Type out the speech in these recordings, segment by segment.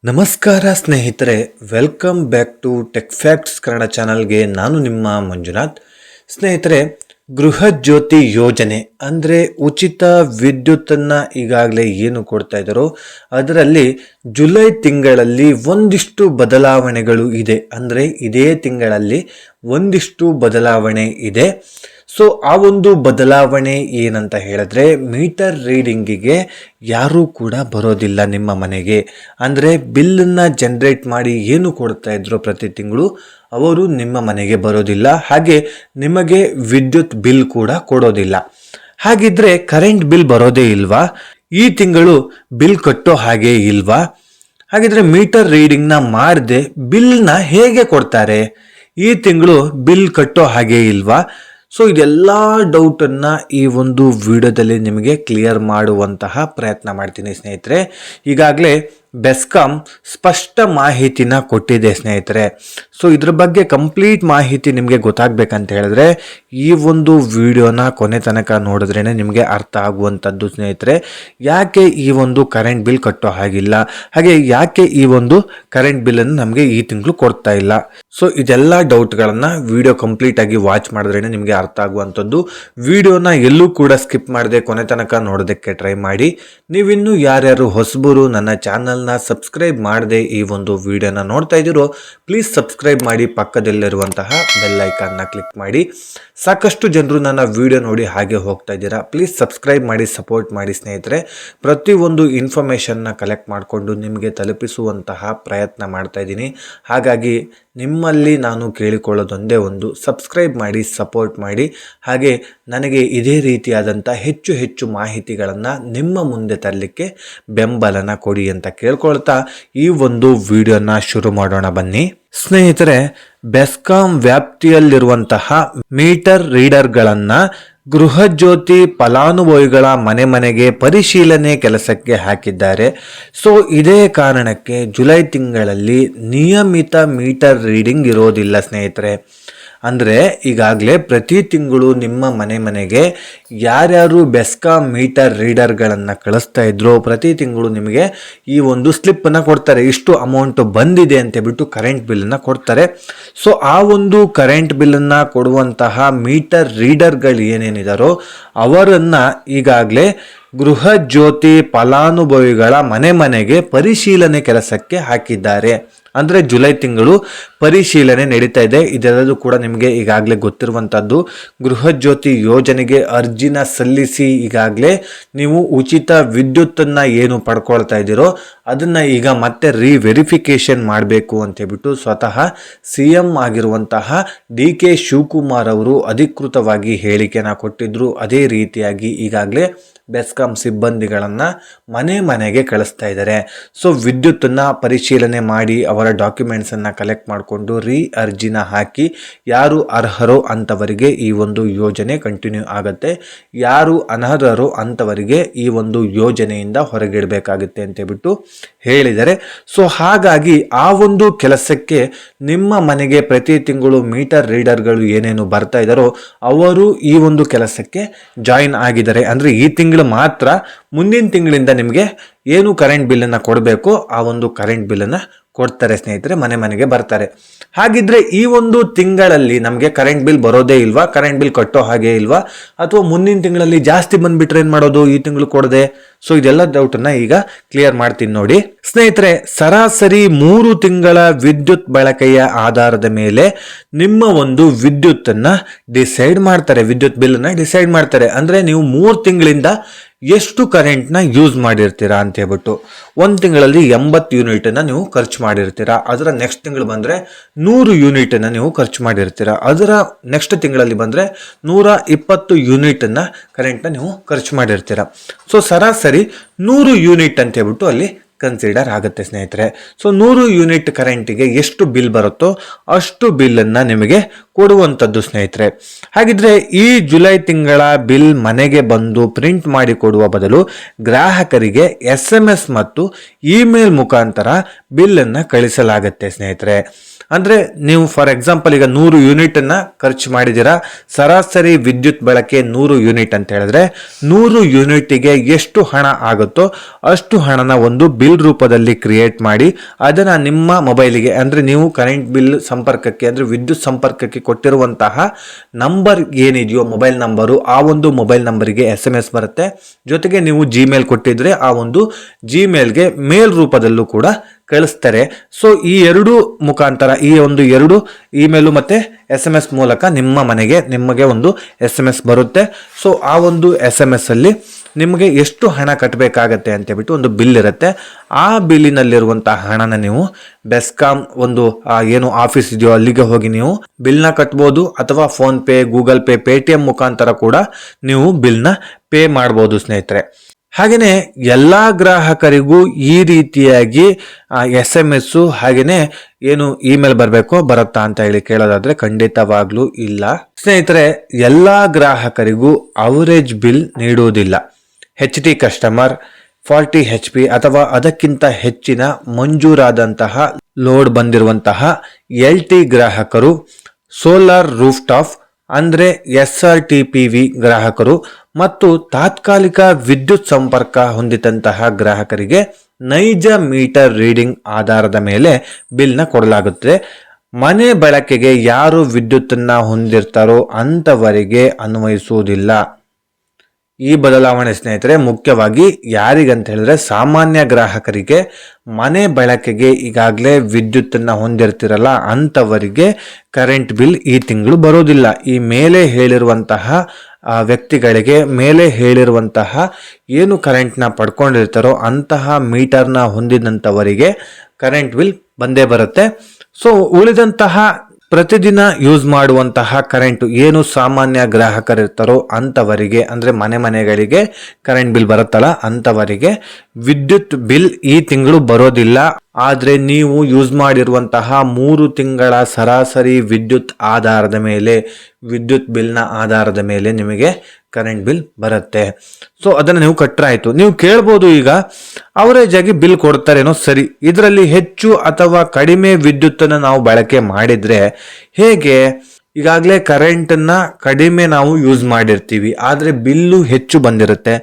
ನಮಸ್ಕಾರ ಸ್ನೇಹಿತರೆ, welcome back to tech facts Kannada ಚಾನಲ್ಗೆ. ನಾನು ನಿಮ್ಮ ಮಂಜುನಾಥ್. ಸ್ನೇಹಿತರೆ, ಗೃಹ ಜ್ಯೋತಿ ಯೋಜನೆ ಅಂದರೆ ಉಚಿತ ವಿದ್ಯುತ್ತನ್ನು ಈಗಾಗಲೇ ಏನು ಕೊಡ್ತಾ ಇದ್ದಾರೋ ಅದರಲ್ಲಿ ಜುಲೈ ತಿಂಗಳಲ್ಲಿ ಒಂದಿಷ್ಟು ಬದಲಾವಣೆಗಳು ಇದೆ. ಅಂದರೆ ಇದೇ ತಿಂಗಳಲ್ಲಿ ಒಂದಿಷ್ಟು ಬದಲಾವಣೆ ಇದೆ. ಸೊ ಆ ಒಂದು ಬದಲಾವಣೆ ಏನಂತ ಹೇಳಿದ್ರೆ, ಮೀಟರ್ ರೀಡಿಂಗಿಗೆ ಯಾರೂ ಕೂಡ ಬರೋದಿಲ್ಲ ನಿಮ್ಮ ಮನೆಗೆ. ಅಂದರೆ ಬಿಲ್ಲನ್ನು ಜನರೇಟ್ ಮಾಡಿ ಏನು ಕೊಡ್ತಾ ಇದ್ರು ಪ್ರತಿ ತಿಂಗಳು, ಅವರು ನಿಮ್ಮ ಮನೆಗೆ ಬರೋದಿಲ್ಲ. ಹಾಗೆ ನಿಮಗೆ ವಿದ್ಯುತ್ ಬಿಲ್ ಕೂಡ ಕೊಡೋದಿಲ್ಲ. ಹಾಗಿದ್ರೆ ಕರೆಂಟ್ ಬಿಲ್ ಬರೋದೇ ಇಲ್ವಾ? ಈ ತಿಂಗಳು ಬಿಲ್ ಕಟ್ಟೋ ಹಾಗೆ ಇಲ್ವಾ? ಹಾಗಿದ್ರೆ ಮೀಟರ್ ರೀಡಿಂಗ್ನ ಮಾಡದೆ ಬಿಲ್ನ ಹೇಗೆ ಕೊಡ್ತಾರೆ? ಈ ತಿಂಗಳು ಬಿಲ್ ಕಟ್ಟೋ ಹಾಗೆ ಇಲ್ವಾ? ಸೊ ಇದೆಲ್ಲ ಡೌಟನ್ನು ಈ ಒಂದು ವಿಡಿಯೋದಲ್ಲಿ ನಿಮಗೆ ಕ್ಲಿಯರ್ ಮಾಡುವಂತಹ ಪ್ರಯತ್ನ ಮಾಡ್ತೀನಿ ಸ್ನೇಹಿತರೆ. ಈಗಾಗಲೇ ಬೆಸ್ಕಾಂ ಸ್ಪಷ್ಟ ಮಾಹಿತಿನ ಕೊಟ್ಟಿದೆ ಸ್ನೇಹಿತರೆ. ಸೊ ಇದ್ರ ಬಗ್ಗೆ ಕಂಪ್ಲೀಟ್ ಮಾಹಿತಿ ನಿಮಗೆ ಗೊತ್ತಾಗಬೇಕಂತ ಹೇಳಿದ್ರೆ ಈ ಒಂದು ವಿಡಿಯೋನ ಕೊನೆ ತನಕ ನೋಡಿದ್ರೇ ನಿಮಗೆ ಅರ್ಥ ಆಗುವಂಥದ್ದು ಸ್ನೇಹಿತರೆ. ಯಾಕೆ ಈ ಒಂದು ಕರೆಂಟ್ ಬಿಲ್ ಕಟ್ಟೋ ಹಾಗಿಲ್ಲ, ಹಾಗೆ ಯಾಕೆ ಈ ಒಂದು ಕರೆಂಟ್ ಬಿಲ್ಲನ್ನು ನಮಗೆ ಈ ತಿಂಗಳು ಕೊಡ್ತಾ ಇಲ್ಲ. ಸೊ ಇದೆಲ್ಲ ಡೌಟ್ಗಳನ್ನು ವಿಡಿಯೋ ಕಂಪ್ಲೀಟ್ ಆಗಿ ವಾಚ್ ಮಾಡಿದ್ರೇ ನಿಮಗೆ ಅರ್ಥ ಆಗುವಂಥದ್ದು. ವಿಡಿಯೋನ ಎಲ್ಲೂ ಕೂಡ ಸ್ಕಿಪ್ ಮಾಡದೆ ಕೊನೆ ತನಕ ನೋಡೋದಕ್ಕೆ ಟ್ರೈ ಮಾಡಿ. ನೀವಿನ್ನೂ ಯಾರ್ಯಾರು ಹೊಸಬರು ನನ್ನ ಚಾನಲ್ನ ಸಬ್ಸ್ಕ್ರೈಬ್ ಮಾಡದೆ ಈ ಒಂದು ವಿಡಿಯೋನ ನೋಡ್ತಾ ಇದ್ದೀರೋ, ಪ್ಲೀಸ್ ಸಬ್ಸ್ಕ್ರೈಬ್ ಮಾಡಿ, ಪಕ್ಕದಲ್ಲಿರುವಂತಹ ಬೆಲ್ ಐಕಾನ್ನ ಕ್ಲಿಕ್ ಮಾಡಿ. ಸಾಕಷ್ಟು ಜನರು ನನ್ನ ವಿಡಿಯೋ ನೋಡಿ ಹಾಗೆ ಹೋಗ್ತಾ ಇದ್ದೀರಾ, ಪ್ಲೀಸ್ ಸಬ್ಸ್ಕ್ರೈಬ್ ಮಾಡಿ, ಸಪೋರ್ಟ್ ಮಾಡಿ ಸ್ನೇಹಿತರೆ. ಪ್ರತಿಯೊಂದು ಇನ್ಫಾರ್ಮೇಷನ್ನ ಕಲೆಕ್ಟ್ ಮಾಡಿಕೊಂಡು ನಿಮಗೆ ತಲುಪಿಸುವಂತಹ ಪ್ರಯತ್ನ ಮಾಡ್ತಾ ಇದ್ದೀನಿ. ಹಾಗಾಗಿ ನಿಮ್ಮಲ್ಲಿ ನಾನು ಕೇಳಿಕೊಳ್ಳೋದೊಂದೇ ಒಂದು, ಸಬ್ಸ್ಕ್ರೈಬ್ ಮಾಡಿ, ಸಪೋರ್ಟ್ ಮಾಡಿ. ಹಾಗೆ ನನಗೆ ಇದೇ ರೀತಿಯಾದಂಥ ಹೆಚ್ಚು ಹೆಚ್ಚು ಮಾಹಿತಿಗಳನ್ನು ನಿಮ್ಮ ಮುಂದೆ ತರಲಿಕ್ಕೆ ಬೆಂಬಲನ ಕೊಡಿ ಅಂತ ಕೇಳ್ಕೊಳ್ತಾ ಈ ಒಂದು ವಿಡಿಯೋನ ಶುರು ಮಾಡೋಣ ಬನ್ನಿ ಸ್ನೇಹಿತರೆ. ಬೆಸ್ಕಾಂ ವ್ಯಾಪ್ತಿಯಲ್ಲಿರುವಂತಹ ಮೀಟರ್ ರೀಡರ್ಗಳನ್ನು ಗೃಹ ಜ್ಯೋತಿ ಫಲಾನುಭವಿಗಳ ಮನೆಗೆ ಪರಿಶೀಲನೆ ಕೆಲಸಕ್ಕೆ ಹಾಕಿದ್ದಾರೆ. ಸೊ ಇದೇ ಕಾರಣಕ್ಕೆ ಜುಲೈ ತಿಂಗಳಲ್ಲಿ ನಿಯಮಿತ ಮೀಟರ್ ರೀಡಿಂಗ್ ಇರೋದಿಲ್ಲ ಸ್ನೇಹಿತರೆ. ಅಂದರೆ ಈಗಾಗಲೇ ಪ್ರತಿ ತಿಂಗಳು ನಿಮ್ಮ ಮನೆಗೆ ಯಾರ್ಯಾರು ಬೆಸ್ಕಾಂ ಮೀಟರ್ ರೀಡರ್ಗಳನ್ನು ಕಳಿಸ್ತಾ ಇದ್ರು, ಪ್ರತಿ ತಿಂಗಳು ನಿಮಗೆ ಈ ಒಂದು ಸ್ಲಿಪ್ಪನ್ನು ಕೊಡ್ತಾರೆ. ಇಷ್ಟು ಅಮೌಂಟ್ ಬಂದಿದೆ ಅಂತ ಬಿಟ್ಟು ಕರೆಂಟ್ ಬಿಲ್ಲನ್ನು ಕೊಡ್ತಾರೆ. ಸೊ ಆ ಒಂದು ಕರೆಂಟ್ ಬಿಲ್ಲನ್ನು ಕೊಡುವಂತಹ ಮೀಟರ್ ರೀಡರ್ಗಳು ಏನೇನಿದಾರೋ ಅವರನ್ನು ಈಗಾಗಲೇ ಗೃಹ ಜ್ಯೋತಿ ಫಲಾನುಭವಿಗಳ ಮನೆಗೆ ಪರಿಶೀಲನೆ ಕೆಲಸಕ್ಕೆ ಹಾಕಿದ್ದಾರೆ. ಅಂದರೆ ಜುಲೈ ತಿಂಗಳು ಪರಿಶೀಲನೆ ನಡೀತಾ ಇದೆ. ಇದೆಲ್ಲದೂ ಕೂಡ ನಿಮಗೆ ಈಗಾಗಲೇ ಗೊತ್ತಿರುವಂಥದ್ದು. ಗೃಹ ಜ್ಯೋತಿ ಯೋಜನೆಗೆ ಅರ್ಜಿನ ಸಲ್ಲಿಸಿ ಈಗಾಗಲೇ ನೀವು ಉಚಿತ ವಿದ್ಯುತ್ತನ್ನು ಏನು ಪಡ್ಕೊಳ್ತಾ ಇದ್ದೀರೋ ಅದನ್ನು ಈಗ ಮತ್ತೆ ರಿವೆರಿಫಿಕೇಷನ್ ಮಾಡಬೇಕು ಅಂತೇಳ್ಬಿಟ್ಟು ಸ್ವತಃ CM ಆಗಿರುವಂತಹ DK ಶಿವಕುಮಾರ್ ಅವರು ಅಧಿಕೃತವಾಗಿ ಹೇಳಿಕೆನ ಕೊಟ್ಟಿದ್ರು. ಅದೇ ರೀತಿಯಾಗಿ ಈಗಾಗಲೇ ಬೆಸ್ಕಾಂ ಸಿಬ್ಬಂದಿಗಳನ್ನು ಮನೆಗೆ ಕಳಿಸ್ತಾ ಇದ್ದಾರೆ. ಸೊ ವಿದ್ಯುತ್ತನ್ನು ಪರಿಶೀಲನೆ ಮಾಡಿ ಅವರ ಡಾಕ್ಯುಮೆಂಟ್ಸನ್ನು ಕಲೆಕ್ಟ್ ಮಾಡಿಕೊಂಡು ಅರ್ಜಿನ ಹಾಕಿ ಯಾರು ಅರ್ಹರೋ ಅಂಥವರಿಗೆ ಈ ಒಂದು ಯೋಜನೆ ಕಂಟಿನ್ಯೂ ಆಗುತ್ತೆ, ಯಾರು ಅನರ್ಹರೋ ಅಂಥವರಿಗೆ ಈ ಒಂದು ಯೋಜನೆಯಿಂದ ಹೊರಗಿಡಬೇಕಾಗುತ್ತೆ ಅಂತೇಳ್ಬಿಟ್ಟು ಹೇಳಿದ್ದಾರೆ. ಸೊ ಹಾಗಾಗಿ ಆ ಒಂದು ಕೆಲಸಕ್ಕೆ ನಿಮ್ಮ ಮನೆಗೆ ಪ್ರತಿ ತಿಂಗಳು ಮೀಟರ್ ರೀಡರ್ಗಳು ಏನೇನು ಬರ್ತಾ ಇದ್ದಾರೋ ಅವರು ಈ ಒಂದು ಕೆಲಸಕ್ಕೆ ಜಾಯಿನ್ ಆಗಿದ್ದಾರೆ. ಅಂದರೆ ಈ ತಿಂಗಳು ಮಾತ್ರ, ಮುಂದಿನ ತಿಂಗಳಿಂದ ನಿಮಗೆ ಏನು ಕರೆಂಟ್ ಬಿಲ್ಲನ್ನು ಕೊಡಬೇಕು ಆ ಒಂದು ಕರೆಂಟ್ ಬಿಲ್ಲನ್ನು ಕೊಡ್ತಾರೆ ಸ್ನೇಹಿತರೆ, ಮನೆಗೆ ಬರ್ತಾರೆ. ಹಾಗಿದ್ರೆ ಈ ಒಂದು ತಿಂಗಳಲ್ಲಿ ನಮಗೆ ಕರೆಂಟ್ ಬಿಲ್ ಬರೋದೇ ಇಲ್ವಾ, ಕರೆಂಟ್ ಬಿಲ್ ಕಟ್ಟೋ ಹಾಗೆ ಇಲ್ವಾ, ಅಥವಾ ಮುಂದಿನ ತಿಂಗಳಲ್ಲಿ ಜಾಸ್ತಿ ಬಂದ್ಬಿಟ್ರೆ ಏನು ಮಾಡೋದು, ಈ ತಿಂಗಳು ಕೊಡದೆ? ಸೊ ಇದೆಲ್ಲ ಡೌಟನ್ನು ಈಗ ಕ್ಲಿಯರ್ ಮಾಡ್ತೀನಿ ನೋಡಿ ಸ್ನೇಹಿತರೆ. ಸರಾಸರಿ 3 ತಿಂಗಳ ವಿದ್ಯುತ್ ಬಳಕೆಯ ಆಧಾರದ ಮೇಲೆ ನಿಮ್ಮ ಒಂದು ವಿದ್ಯುತ್ತನ್ನು ಡಿಸೈಡ್ ಮಾಡ್ತಾರೆ, ವಿದ್ಯುತ್ ಬಿಲ್ಲನ್ನು ಡಿಸೈಡ್ ಮಾಡ್ತಾರೆ. ಅಂದರೆ ನೀವು 3 ತಿಂಗಳಿಂದ ಎಷ್ಟು ಕರೆಂಟ್ನ ಯೂಸ್ ಮಾಡಿರ್ತೀರಾ ಅಂತ ಹೇಳ್ಬಿಟ್ಟು. ಒಂದು ತಿಂಗಳಲ್ಲಿ 80 ಯೂನಿಟನ್ನು ನೀವು ಖರ್ಚು ಮಾಡಿರ್ತೀರಾ, ಅದರ ನೆಕ್ಸ್ಟ್ ತಿಂಗಳು ಬಂದರೆ 100 ಯೂನಿಟನ್ನು ನೀವು ಖರ್ಚು ಮಾಡಿರ್ತೀರಾ, ಅದರ ನೆಕ್ಸ್ಟ್ ತಿಂಗಳಲ್ಲಿ ಬಂದರೆ 120 ಯೂನಿಟನ್ನು ಕರೆಂಟ್ನ ನೀವು ಖರ್ಚು ಮಾಡಿರ್ತೀರಾ. ಸೊ ಸರಾಸರಿ 100 ಯೂನಿಟ್ ಅಂತ ಹೇಳ್ಬಿಟ್ಟು ಅಲ್ಲಿ ಕನ್ಸಿಡರ್ ಆಗುತ್ತೆ ಸ್ನೇಹಿತರೆ. ಸೊ 100 ಯೂನಿಟ್ ಕರೆಂಟಿಗೆ ಎಷ್ಟು ಬಿಲ್ ಬರುತ್ತೋ ಅಷ್ಟು ಬಿಲ್ಲನ್ನು ನಿಮಗೆ ಕೊಡುವಂಥದ್ದು ಸ್ನೇಹಿತರೆ. ಹಾಗಿದ್ರೆ ಈ ಜುಲೈ ತಿಂಗಳ ಬಿಲ್ ಮನೆಗೆ ಬಂದು ಪ್ರಿಂಟ್ ಮಾಡಿ ಕೊಡುವ ಬದಲು ಗ್ರಾಹಕರಿಗೆ SMS ಮತ್ತು ಇಮೇಲ್ ಮುಖಾಂತರ ಬಿಲ್ಲನ್ನು ಕಳಿಸಲಾಗುತ್ತೆ ಸ್ನೇಹಿತರೆ. ಅಂದರೆ ನೀವು ಫಾರ್ ಎಕ್ಸಾಂಪಲ್ ಈಗ 100 ಯೂನಿಟನ್ನು ಖರ್ಚು ಮಾಡಿದ್ದೀರಾ, ಸರಾಸರಿ ವಿದ್ಯುತ್ ಬಳಕೆ 100 ಯೂನಿಟ್ ಅಂತ ಹೇಳಿದ್ರೆ 100 ಯೂನಿಟಿಗೆ ಎಷ್ಟು ಹಣ ಆಗುತ್ತೋ ಅಷ್ಟು ಹಣನ ಒಂದು ಬಿಲ್ ರೂಪದಲ್ಲಿ ಕ್ರಿಯೇಟ್ ಮಾಡಿ ಅದನ್ನು ನಿಮ್ಮ ಮೊಬೈಲಿಗೆ, ಅಂದರೆ ನೀವು ಕರೆಂಟ್ ಬಿಲ್ ಸಂಪರ್ಕಕ್ಕೆ ಅಂದರೆ ವಿದ್ಯುತ್ ಸಂಪರ್ಕಕ್ಕೆ ಕೊಟ್ಟಿರುವಂತಹ ನಂಬರ್ ಏನಿದೆಯೋ ಮೊಬೈಲ್ ನಂಬರು, ಆ ಒಂದು ಮೊಬೈಲ್ ನಂಬರಿಗೆ SMS ಬರುತ್ತೆ. ಜೊತೆಗೆ ನೀವು ಜಿಮೇಲ್ ಕೊಟ್ಟಿದ್ರೆ ಆ ಒಂದು ಜಿಮೇಲ್ಗೆ ಮೇಲ್ ರೂಪದಲ್ಲೂ ಕೂಡ ಕಳಿಸ್ತಾರೆ. ಸೊ ಈ ಎರಡು ಮುಖಾಂತರ, ಈ ಒಂದು ಎರಡು ಇಮೇಲು ಮತ್ತು SMS ಮೂಲಕ ನಿಮಗೆ ಒಂದು SMS ಬರುತ್ತೆ. ಸೊ ಆ ಒಂದು SMS ಅಲ್ಲಿ ನಿಮಗೆ ಎಷ್ಟು ಹಣ ಕಟ್ಟಬೇಕಾಗತ್ತೆ ಅಂತ ಹೇಳ್ಬಿಟ್ಟು ಒಂದು ಬಿಲ್ ಇರುತ್ತೆ. ಆ ಬಿಲ್ಲಿನಲ್ಲಿರುವಂತಹ ಹಣನ ನೀವು ಬೆಸ್ಕಾಂ ಒಂದು ಏನು ಆಫೀಸ್ ಇದೆಯೋ ಅಲ್ಲಿಗೆ ಹೋಗಿ ನೀವು ಬಿಲ್ನ ಕಟ್ಬೋದು, ಅಥವಾ phone pay, Google pay, Paytm ಮುಖಾಂತರ ಕೂಡ ನೀವು ಬಿಲ್ನ ಪೇ ಮಾಡ್ಬೋದು ಸ್ನೇಹಿತರೆ. ಹಾಗೆಯೇ ಎಲ್ಲ ಗ್ರಾಹಕರಿಗೂ ಈ ರೀತಿಯಾಗಿ SMS ಹಾಗೆಯೇ ಏನು ಇಮೇಲ್ ಬರುತ್ತಾ ಅಂತ ಹೇಳಿ ಕೇಳೋದಾದ್ರೆ ಖಂಡಿತವಾಗ್ಲೂ ಇಲ್ಲ ಸ್ನೇಹಿತರೆ. ಎಲ್ಲ ಗ್ರಾಹಕರಿಗೂ ಅವರೇಜ್ ಬಿಲ್ ನೀಡುವುದಿಲ್ಲ. HT ಕಸ್ಟಮರ್, 40 HP ಅಥವಾ ಅದಕ್ಕಿಂತ ಹೆಚ್ಚಿನ ಮಂಜೂರಾದಂತಹ ಲೋಡ್ ಬಂದಿರುವಂತಹ LT ಗ್ರಾಹಕರು, ಸೋಲಾರ್ ರೂಫ್ ಟಾಪ್ ಅಂದರೆ SRTPV ಗ್ರಾಹಕರು ಮತ್ತು ತಾತ್ಕಾಲಿಕ ವಿದ್ಯುತ್ ಸಂಪರ್ಕ ಹೊಂದಿದಂತಹ ಗ್ರಾಹಕರಿಗೆ ನೈಜ ಮೀಟರ್ ರೀಡಿಂಗ್ ಆಧಾರದ ಮೇಲೆ ಬಿಲ್ನ ಕೊಡಲಾಗುತ್ತೆ. ಮನೆ ಬಳಕೆಗೆ ಯಾರು ವಿದ್ಯುತ್ತನ್ನು ಹೊಂದಿರ್ತಾರೋ ಅಂಥವರಿಗೆ ಅನ್ವಯಿಸುವುದಿಲ್ಲ. ಈ ಬದಲಾವಣೆ ಸ್ನೇಹಿತರೆ ಮುಖ್ಯವಾಗಿ ಯಾರಿಗಂತ ಹೇಳಿದ್ರೆ ಸಾಮಾನ್ಯ ಗ್ರಾಹಕರಿಗೆ, ಮನೆ ಬಳಕೆಗೆ ಈಗಾಗಲೇ ವಿದ್ಯುತ್ತನ್ನು ಹೊಂದಿರ್ತಿರಲ್ಲ ಅಂಥವರಿಗೆ ಕರೆಂಟ್ ಬಿಲ್ ಈ ತಿಂಗಳು ಬರೋದಿಲ್ಲ. ಈ ಮೇಲೆ ಹೇಳಿರುವಂತಹ ವ್ಯಕ್ತಿಗಳಿಗೆ, ಮೇಲೆ ಹೇಳಿರುವಂತಹ ಏನು ಕರೆಂಟ್ನ ಪಡ್ಕೊಂಡಿರ್ತಾರೋ ಅಂತಹ ಮೀಟರ್ನ ಹೊಂದಿದಂಥವರಿಗೆ ಕರೆಂಟ್ ಬಿಲ್ ಬಂದೇ ಬರುತ್ತೆ. ಸೊ ಉಳಿದಂತಹ ಪ್ರತಿದಿನ ಯೂಸ್ ಮಾಡುವಂತಹ ಕರೆಂಟ್ ಏನು ಸಾಮಾನ್ಯ ಗ್ರಾಹಕರಿರ್ತಾರೋ ಅಂಥವರಿಗೆ, ಅಂದರೆ ಮನೆಗಳಿಗೆ ಕರೆಂಟ್ ಬಿಲ್ ಬರುತ್ತಲ್ಲ ಅಂಥವರಿಗೆ ವಿದ್ಯುತ್ ಬಿಲ್ ಈ ತಿಂಗಳು ಬರೋದಿಲ್ಲ. ಆದರೆ ನೀವು ಯೂಸ್ ಮಾಡಿರುವಂತಹ 3 ತಿಂಗಳ ಸರಾಸರಿ ವಿದ್ಯುತ್ ಆಧಾರದ ಮೇಲೆ, ವಿದ್ಯುತ್ ಬಿಲ್ನ ಆಧಾರದ ಮೇಲೆ ನಿಮಗೆ ಕರೆಂಟ್ ಬಿಲ್ ಬರುತ್ತೆ. ಸೊ ಅದನ್ನು ನೀವು ಕಟ್ಟರಾಯಿತು. ನೀವು ಕೇಳ್ಬೋದು, ಈಗ ಅವರೇಜ್ ಆಗಿ ಬಿಲ್ ಕೊಡ್ತಾರೇನೋ ಸರಿ, ಇದರಲ್ಲಿ ಹೆಚ್ಚು ಅಥವಾ ಕಡಿಮೆ ವಿದ್ಯುತ್ತನ್ನು ನಾವು ಬಳಕೆ ಮಾಡಿದರೆ ಹೇಗೆ? ಈಗಾಗಲೇ ಕರೆಂಟನ್ನು ಕಡಿಮೆ ನಾವು ಯೂಸ್ ಮಾಡಿರ್ತೀವಿ, ಆದರೆ ಬಿಲ್ಲು ಹೆಚ್ಚು ಬಂದಿರುತ್ತೆ.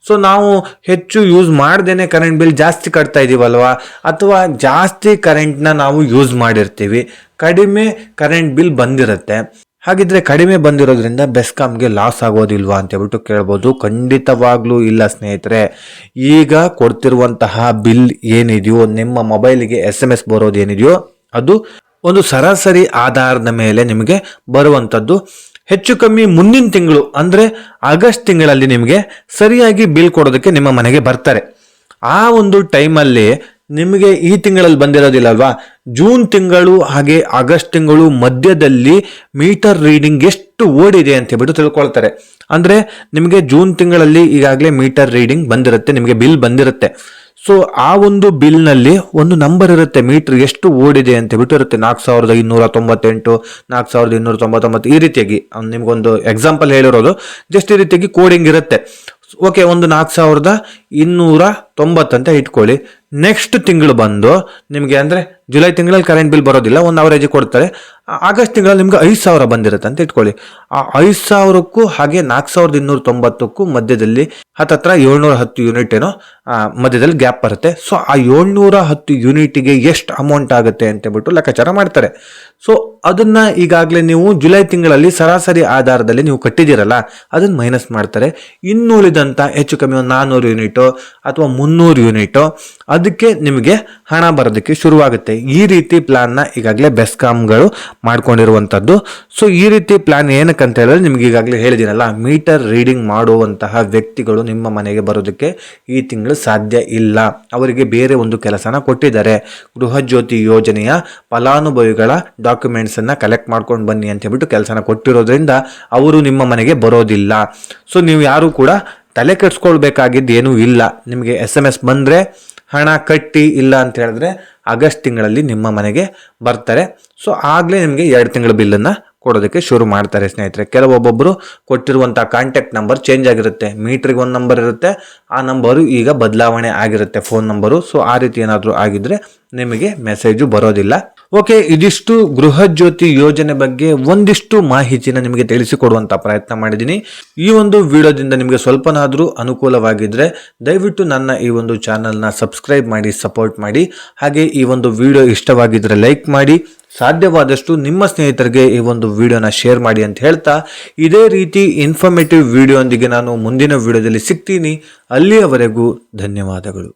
ಸೊ ನಾವು ಹೆಚ್ಚು ಯೂಸ್ ಮಾಡ್ದೇನೆ ಕರೆಂಟ್ ಬಿಲ್ ಜಾಸ್ತಿ ಕಟ್ತಾ ಇದ್ದೀವಲ್ವಾ, ಅಥವಾ ಜಾಸ್ತಿ ಕರೆಂಟ್ನ ನಾವು ಯೂಸ್ ಮಾಡಿರ್ತೀವಿ, ಕಡಿಮೆ ಕರೆಂಟ್ ಬಿಲ್ ಬಂದಿರುತ್ತೆ. ಹಾಗಿದ್ರೆ ಕಡಿಮೆ ಬಂದಿರೋದ್ರಿಂದ ಬೆಸ್ಕಾಂಗೆ ಲಾಸ್ ಆಗೋದಿಲ್ವಾ ಅಂತ ಹೇಳ್ಬಿಟ್ಟು ಕೇಳ್ಬೋದು. ಖಂಡಿತವಾಗ್ಲೂ ಇಲ್ಲ ಸ್ನೇಹಿತರೆ. ಈಗ ಕೊಡ್ತಿರುವಂತಹ ಬಿಲ್ ಏನಿದೆಯೋ, ನಿಮ್ಮ ಮೊಬೈಲಿಗೆ SMS ಬರೋದು ಏನಿದೆಯೋ ಅದು ಒಂದು ಸರಾಸರಿ ಆಧಾರದ ಮೇಲೆ ನಿಮಗೆ ಬರುವಂಥದ್ದು. ಹೆಚ್ಚು ಕಮ್ಮಿ ಮುಂದಿನ ತಿಂಗಳು ಅಂದರೆ ಆಗಸ್ಟ್ ತಿಂಗಳಲ್ಲಿ ನಿಮಗೆ ಸರಿಯಾಗಿ ಬಿಲ್ ಕೊಡೋದಕ್ಕೆ ನಿಮ್ಮ ಮನೆಗೆ ಬರ್ತಾರೆ. ಆ ಒಂದು ಟೈಮಲ್ಲಿ ನಿಮಗೆ ಈ ತಿಂಗಳಲ್ಲಿ ಬಂದಿರೋದಿಲ್ಲಲ್ವಾ, ಜೂನ್ ತಿಂಗಳು ಹಾಗೆ ಆಗಸ್ಟ್ ತಿಂಗಳು ಮಧ್ಯದಲ್ಲಿ ಮೀಟರ್ ರೀಡಿಂಗ್ ಎಷ್ಟು ಓಡಿದೆ ಅಂತ ಹೇಳ್ಬಿಟ್ಟು ತಿಳ್ಕೊಳ್ತಾರೆ. ಅಂದರೆ ನಿಮಗೆ ಜೂನ್ ತಿಂಗಳಲ್ಲಿ ಈಗಾಗಲೇ ಮೀಟರ್ ರೀಡಿಂಗ್ ಬಂದಿರುತ್ತೆ, ನಿಮಗೆ ಬಿಲ್ ಬಂದಿರುತ್ತೆ. ಸೊ ಆ ಒಂದು ಬಿಲ್ನಲ್ಲಿ ಒಂದು ನಂಬರ್ ಇರುತ್ತೆ, ಮೀಟರ್ ಎಷ್ಟು ಓಡಿದೆ ಅಂತ ಹೇಳ್ಬಿಟ್ಟು ಇರುತ್ತೆ. 4298, 4299 ಈ ರೀತಿಯಾಗಿ ನಿಮ್ಗೊಂದು ಎಕ್ಸಾಂಪಲ್ ಹೇಳಿರೋದು, ಜಸ್ಟ್ ಈ ರೀತಿಯಾಗಿ ಕೋಡಿಂಗ್ ಇರುತ್ತೆ. ಓಕೆ, ಒಂದು 4290 ಅಂತ ಇಟ್ಕೊಳ್ಳಿ. ನೆಕ್ಸ್ಟ್ ತಿಂಗಳು ಬಂದು ನಿಮಗೆ ಅಂದರೆ ಜುಲೈ ತಿಂಗಳಲ್ಲಿ ಕರೆಂಟ್ ಬಿಲ್ ಬರೋದಿಲ್ಲ, ಒಂದು ಅವರೇಜ್ ಕೊಡ್ತಾರೆ. ಆಗಸ್ಟ್ ತಿಂಗಳಲ್ಲಿ ನಿಮ್ಗೆ 5000 ಬಂದಿರುತ್ತೆ ಅಂತ ಇಟ್ಕೊಳ್ಳಿ. ಆ 5000ಕ್ಕೂ ಹಾಗೆ 4290ಕ್ಕೂ ಮಧ್ಯದಲ್ಲಿ ಹತ್ತತ್ರ 710 ಯೂನಿಟ್ ಏನೋ ಮಧ್ಯದಲ್ಲಿ ಗ್ಯಾಪ್ ಬರುತ್ತೆ. ಸೊ ಆ 710 ಯೂನಿಟಿಗೆ ಎಷ್ಟು ಅಮೌಂಟ್ ಆಗುತ್ತೆ ಅಂತ ಹೇಳ್ಬಿಟ್ಟು ಲೆಕ್ಕಾಚಾರ ಮಾಡ್ತಾರೆ. ಸೊ ಅದನ್ನ ಈಗಾಗಲೇ ನೀವು ಜುಲೈ ತಿಂಗಳಲ್ಲಿ ಸರಾಸರಿ ಆಧಾರದಲ್ಲಿ ನೀವು ಕಟ್ಟಿದ್ದೀರಲ್ಲ, ಅದನ್ನ ಮೈನಸ್ ಮಾಡ್ತಾರೆ. ಇನ್ನುಳಿದಂಥ ಹೆಚ್ಚು ಕಮ್ಮಿ ಒಂದು 400 ಯೂನಿಟು ಅಥವಾ 300 ಯೂನಿಟು ಅದಕ್ಕೆ ನಿಮಗೆ ಹಣ ಬರೋದಕ್ಕೆ ಶುರುವಾಗುತ್ತೆ. ಈ ರೀತಿ ಪ್ಲಾನ್ನ ಈಗಾಗಲೇ ಬೆಸ್ಕಾಂಗಳು ಮಾಡ್ಕೊಂಡಿರುವಂಥದ್ದು. ಸೊ ಈ ರೀತಿ ಪ್ಲಾನ್ ಏನಕ್ಕಂತ ಹೇಳಿದ್ರೆ ನಿಮ್ಗೆ ಈಗಾಗಲೇ ಹೇಳಿದ್ದೀನಲ್ಲ, ಮೀಟರ್ ರೀಡಿಂಗ್ ಮಾಡುವಂತಹ ವ್ಯಕ್ತಿಗಳು ನಿಮ್ಮ ಮನೆಗೆ ಬರೋದಕ್ಕೆ ಈ ತಿಂಗಳು ಸಾಧ್ಯ ಇಲ್ಲ. ಅವರಿಗೆ ಬೇರೆ ಒಂದು ಕೆಲಸನ ಕೊಟ್ಟಿದ್ದಾರೆ. ಗೃಹ ಜ್ಯೋತಿ ಯೋಜನೆಯ ಫಲಾನುಭವಿಗಳ ಡಾಕ್ಯುಮೆಂಟ್ಸನ್ನು ಕಲೆಕ್ಟ್ ಮಾಡ್ಕೊಂಡು ಬನ್ನಿ ಅಂತ ಹೇಳ್ಬಿಟ್ಟು ಕೆಲಸನ ಕೊಟ್ಟಿರೋದ್ರಿಂದ ಅವರು ನಿಮ್ಮ ಮನೆಗೆ ಬರೋದಿಲ್ಲ. ಸೊ ನೀವು ಯಾರು ಕೂಡ ತಲೆ ಕೆಡಿಸ್ಕೊಳ್ಬೇಕಾಗಿದ್ದು ಏನೂ ಇಲ್ಲ. ನಿಮಗೆ SMS ಬಂದರೆ ಹಣ ಕಟ್ಟಿ, ಇಲ್ಲ ಅಂತ ಹೇಳಿದ್ರೆ ಆಗಸ್ಟ್ ತಿಂಗಳಲ್ಲಿ ನಿಮ್ಮ ಮನೆಗೆ ಬರ್ತಾರೆ. ಸೊ ಆಗಲೇ ನಿಮಗೆ 2 ತಿಂಗಳ ಬಿಲ್ಲನ್ನು ಕೊಡೋದಕ್ಕೆ ಶುರು ಮಾಡ್ತಾರೆ ಸ್ನೇಹಿತರೆ. ಕೆಲವೊಬ್ಬೊಬ್ಬರು ಕೊಟ್ಟಿರುವಂಥ ಕಾಂಟ್ಯಾಕ್ಟ್ ನಂಬರ್ ಚೇಂಜ್ ಆಗಿರುತ್ತೆ, ಮೀಟ್ರಿಗೆ ಒಂದು ನಂಬರ್ ಇರುತ್ತೆ, ಆ ನಂಬರು ಈಗ ಬದಲಾವಣೆ ಆಗಿರುತ್ತೆ ಫೋನ್ ನಂಬರು. ಸೊ ಆ ರೀತಿ ಏನಾದರೂ ಆಗಿದ್ರೆ ನಿಮಗೆ ಮೆಸೇಜು ಬರೋದಿಲ್ಲ. ಓಕೆ, ಇದಿಷ್ಟು ಗೃಹ ಜ್ಯೋತಿ ಯೋಜನೆ ಬಗ್ಗೆ ಒಂದಿಷ್ಟು ಮಾಹಿತಿನ ನಿಮಗೆ ತಿಳಿಸಿಕೊಡುವಂತ ಪ್ರಯತ್ನ ಮಾಡಿದ್ದೀನಿ. ಈ ಒಂದು ವಿಡಿಯೋದಿಂದ ನಿಮಗೆ ಸ್ವಲ್ಪನಾದರೂ ಅನುಕೂಲವಾಗಿದ್ರೆ ದಯವಿಟ್ಟು ನನ್ನ ಈ ಒಂದು ಚಾನಲ್ನ ಸಬ್ಸ್ಕ್ರೈಬ್ ಮಾಡಿ, ಸಪೋರ್ಟ್ ಮಾಡಿ. ಹಾಗೆ ಈ ಒಂದು ವಿಡಿಯೋ ಇಷ್ಟವಾಗಿದ್ರೆ ಲೈಕ್ ಮಾಡಿ, ಸಾಧ್ಯವಾದಷ್ಟು ನಿಮ್ಮ ಸ್ನೇಹಿತರಿಗೆ ಈ ಒಂದು ವಿಡಿಯೋನ ಶೇರ್ ಮಾಡಿ ಅಂತ ಹೇಳ್ತಾ, ಇದೇ ರೀತಿ ಇನ್ಫಾರ್ಮೇಟಿವ್ ವಿಡಿಯೋ ಒಂದಿಗೆ ನಾನು ಮುಂದಿನ ವಿಡಿಯೋದಲ್ಲಿ ಸಿಗ್ತೀನಿ. ಅಲ್ಲಿಯವರೆಗೂ ಧನ್ಯವಾದಗಳು.